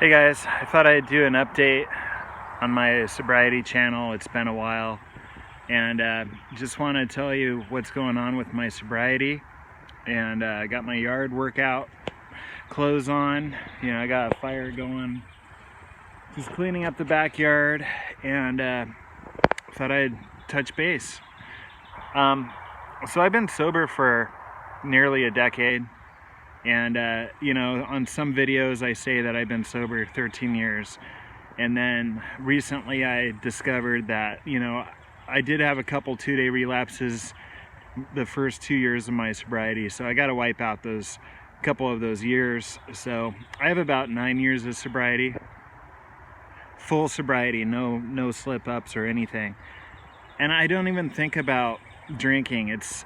Hey guys, I thought I'd do an update on my sobriety channel. It's been a while, and just want to tell you what's going on with my sobriety. And I got my yard workout clothes on. I got a fire going, just cleaning up the backyard, and thought I'd touch base. So I've been sober for nearly a decade. And, on some videos I say that I've been sober 13 years. And then recently I discovered that, I did have a couple 2-day relapses the first 2 years of my sobriety. So I got to wipe out those couple of those years. So I have about 9 years of sobriety, full sobriety, no slip ups or anything. And I don't even think about drinking. It's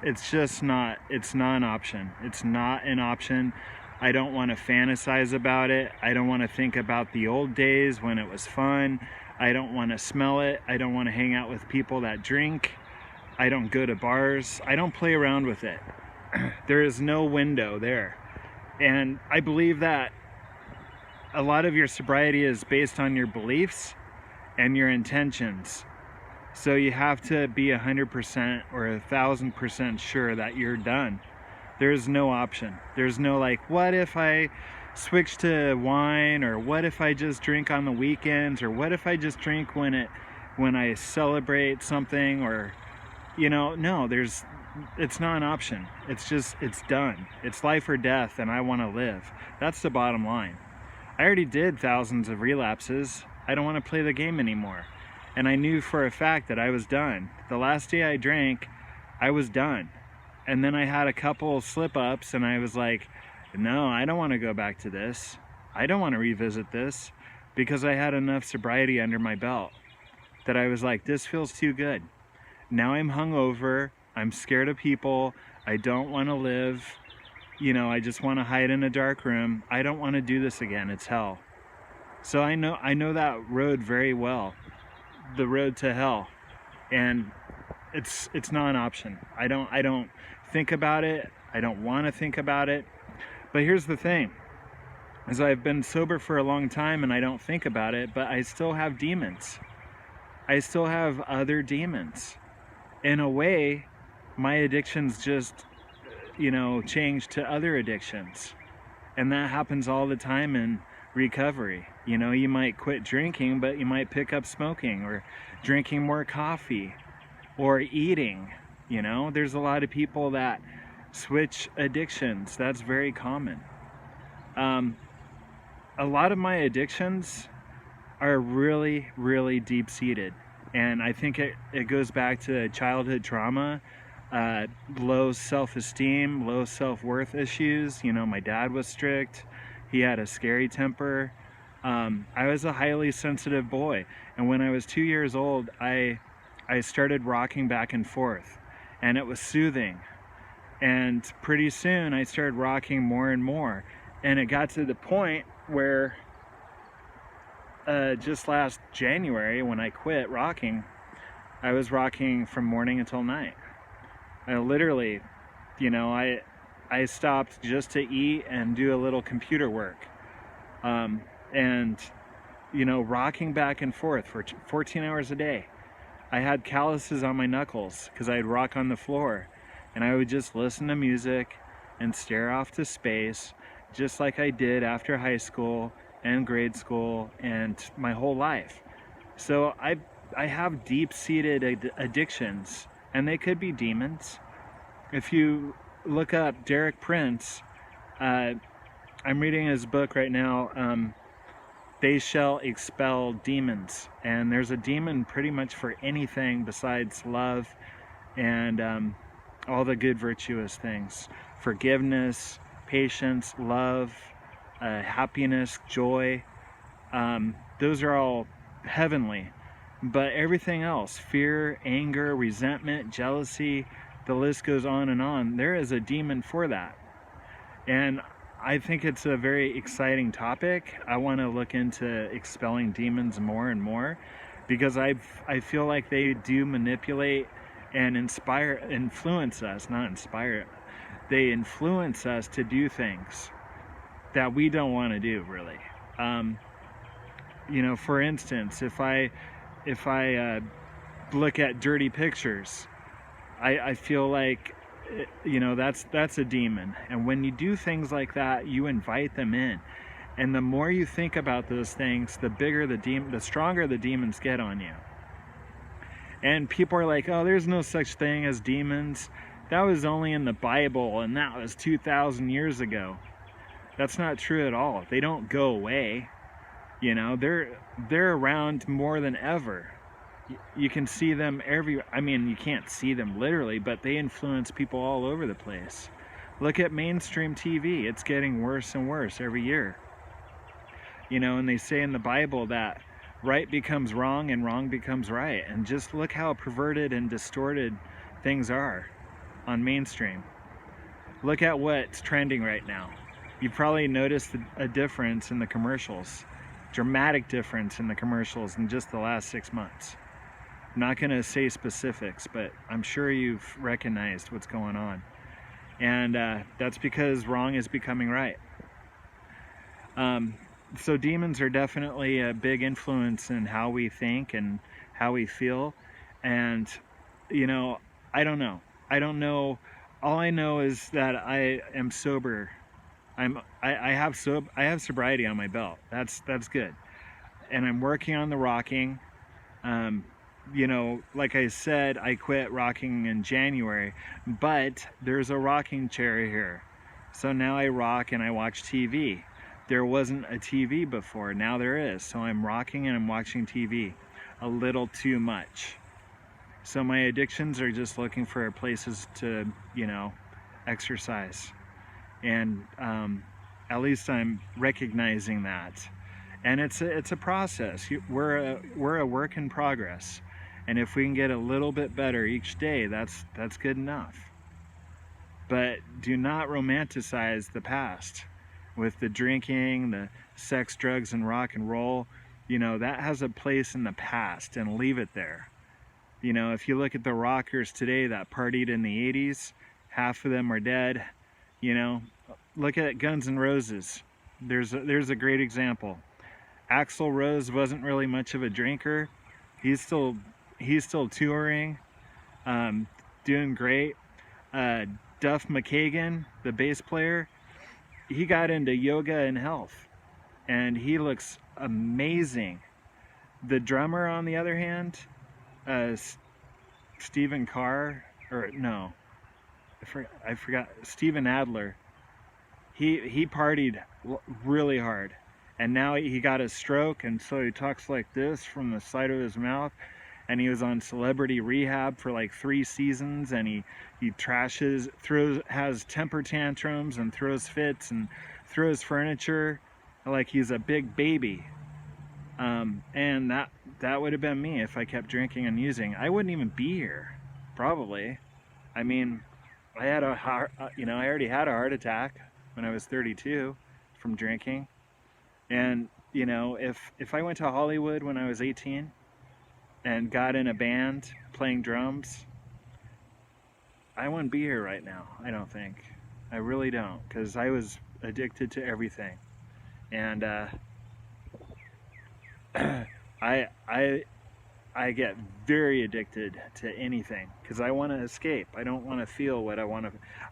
not an option. It's not an option. I don't want to fantasize about it. I don't want to think about the old days when it was fun. I don't want to smell it. I don't want to hang out with people that drink. I don't go to bars. I don't play around with it. There is no window there. And I believe that a lot of your sobriety is based on your beliefs and your intentions. So you have to be 100% or 1,000% sure that you're done. There's no option. There's no what if I switch to wine, or what if I just drink on the weekends, or what if I just drink when I celebrate something, or no, it's not an option. It's done. It's life or death, and I want to live. That's the bottom line. I already did thousands of relapses. I don't want to play the game anymore. And I knew for a fact that I was done. The last day I drank, I was done. And then I had a couple slip-ups, and I was like, no, I don't want to go back to this. I don't want to revisit this, because I had enough sobriety under my belt that I was like, this feels too good. Now I'm hungover. I'm scared of people. I don't want to live. I just want to hide in a dark room. I don't want to do this again. It's hell. So I know that road very well. The road to hell, and it's not an option. I don't think about it. I don't want to think about it. But here's the thing, is I've been sober for a long time and I don't think about it, but I still have demons. I still have other demons. In a way, my addictions just change to other addictions, and that happens all the time in recovery. You might quit drinking, but you might pick up smoking, or drinking more coffee, or eating. There's a lot of people that switch addictions. That's very common. A lot of my addictions are really, really deep-seated, and I think it goes back to childhood trauma, low self-esteem, low self-worth issues. My dad was strict. He had a scary temper. I was a highly sensitive boy, and when I was 2 years old, I started rocking back and forth, and it was soothing. And pretty soon I started rocking more and more, and it got to the point where just last January, when I quit rocking, I was rocking from morning until night. I literally, I stopped just to eat and do a little computer work. And rocking back and forth for 14 hours a day. I had calluses on my knuckles because I'd rock on the floor, and I would just listen to music and stare off to space, just like I did after high school and grade school and my whole life. So I have deep-seated addictions, and they could be demons. If you look up Derek Prince, I'm reading his book right now, They Shall Expel Demons, and there's a demon pretty much for anything besides love and all the good virtuous things. Forgiveness, patience, love, happiness, joy, those are all heavenly. But everything else, fear, anger, resentment, jealousy, the list goes on and on. There is a demon for that. And I think it's a very exciting topic. I want to look into expelling demons more and more, because I feel like they do manipulate and influence us, not inspire. They influence us to do things that we don't want to do, really. for instance, if I look at dirty pictures, I feel like, that's a demon. And when you do things like that, you invite them in. And the more you think about those things, the bigger the stronger the demons get on you. And people are like, oh, there's no such thing as demons. That was only in the Bible, and that was 2,000 years ago. That's not true at all. They don't go away. They're around more than ever. You can see them you can't see them literally, but they influence people all over the place. Look at mainstream TV. It's getting worse and worse every year. And they say in the Bible that right becomes wrong and wrong becomes right. And just look how perverted and distorted things are on mainstream. Look at what's trending right now. You've probably noticed a difference in the commercials. Dramatic difference in the commercials in just the last 6 months. I'm not going to say specifics, but I'm sure you've recognized what's going on. And that's because wrong is becoming right. So demons are definitely a big influence in how we think and how we feel. And, I don't know. All I know is that I am sober. I have sobriety on my belt. That's good. And I'm working on the rocking. Like I said, I quit rocking in January, but there's a rocking chair here. So now I rock and I watch TV. There wasn't a TV before, now there is. So I'm rocking and I'm watching TV a little too much. So my addictions are just looking for places to, exercise. And at least I'm recognizing that. And it's a process. We're a work in progress. And if we can get a little bit better each day, that's good enough. But do not romanticize the past with the drinking, the sex, drugs, and rock and roll. That has a place in the past, and leave it there. If you look at the rockers today that partied in the 80s, half of them are dead. Look at Guns N' Roses. There's a great example. Axl Rose wasn't really much of a drinker. He's still touring, doing great. Duff McKagan, the bass player, he got into yoga and health, and he looks amazing. The drummer, on the other hand, Stephen Carr, or no, I forgot, Steven Adler. He partied really hard, and now he got a stroke, and so he talks like this from the side of his mouth. And he was on celebrity rehab for like 3 seasons, and he has temper tantrums and throws fits and throws furniture like he's a big baby. And that would have been me if I kept drinking and using. I wouldn't even be here, probably. I already had a heart attack when I was 32 from drinking. And if I went to Hollywood when I was 18 and got in a band playing drums, I wouldn't be here right now, I don't think. I really don't, because I was addicted to everything. And I get very addicted to anything because I want to escape. I don't want to feel what I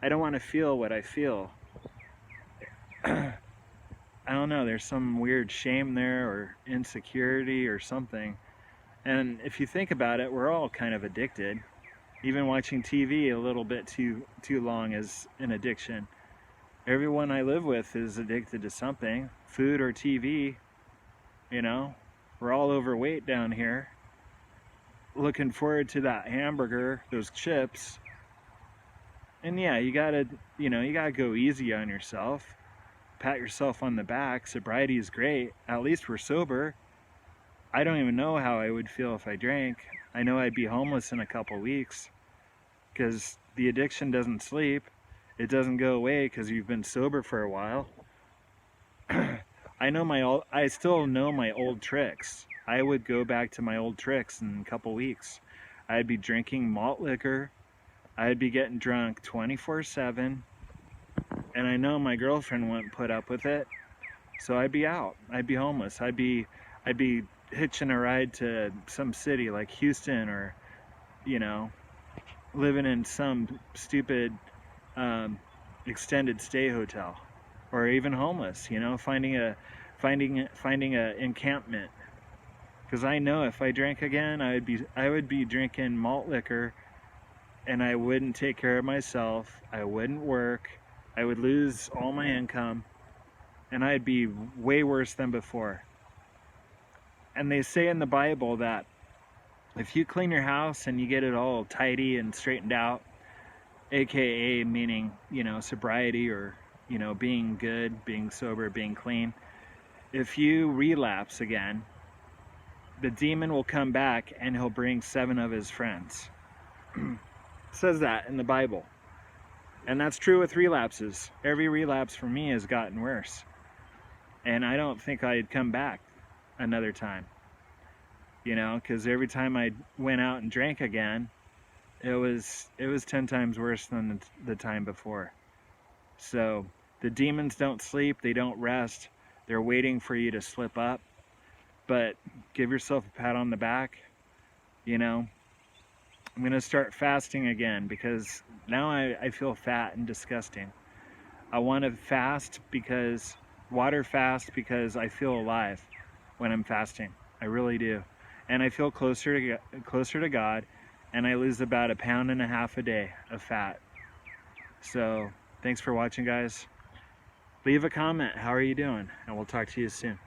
don't want to feel what I feel. I don't know, there's some weird shame there, or insecurity or something. And if you think about it, we're all kind of addicted. Even watching TV a little bit too long is an addiction. Everyone I live with is addicted to something, food or TV. We're all overweight down here. Looking forward to that hamburger, those chips. And yeah, you gotta go easy on yourself. Pat yourself on the back. Sobriety is great. At least we're sober. I don't even know how I would feel if I drank. I know I'd be homeless in a couple weeks, because the addiction doesn't sleep. It doesn't go away because you've been sober for a while. I still know my old tricks. I would go back to my old tricks in a couple weeks. I'd be drinking malt liquor. I'd be getting drunk 24/7. And I know my girlfriend wouldn't put up with it. So I'd be out. I'd be homeless. I'd be I'd be hitching a ride to some city like Houston, or, you know, living in some stupid extended stay hotel, or even homeless, you know, finding a encampment. Because I know if I drank again, I would be drinking malt liquor, and I wouldn't take care of myself. I wouldn't work. I would lose all my income, and I'd be way worse than before. And they say in the Bible that if you clean your house and you get it all tidy and straightened out, aka meaning, you know, sobriety, or, you know, being good, being sober, being clean, if you relapse again, the demon will come back and he'll bring 7 of his friends. It says that in the Bible. And that's true with relapses. Every relapse for me has gotten worse. And I don't think I'd come back another time. You know, because every time I went out and drank again, it was 10 times worse than the time before. So the demons don't sleep, they don't rest. They're waiting for you to slip up. But give yourself a pat on the back. You know, I'm going to start fasting again, because now I feel fat and disgusting. I want to fast because, water fast, because I feel alive when I'm fasting. I really do. And I feel closer to God, and I lose about 1.5 pounds a day of fat. So thanks for watching, guys. Leave a comment. How are you doing? And we'll talk to you soon.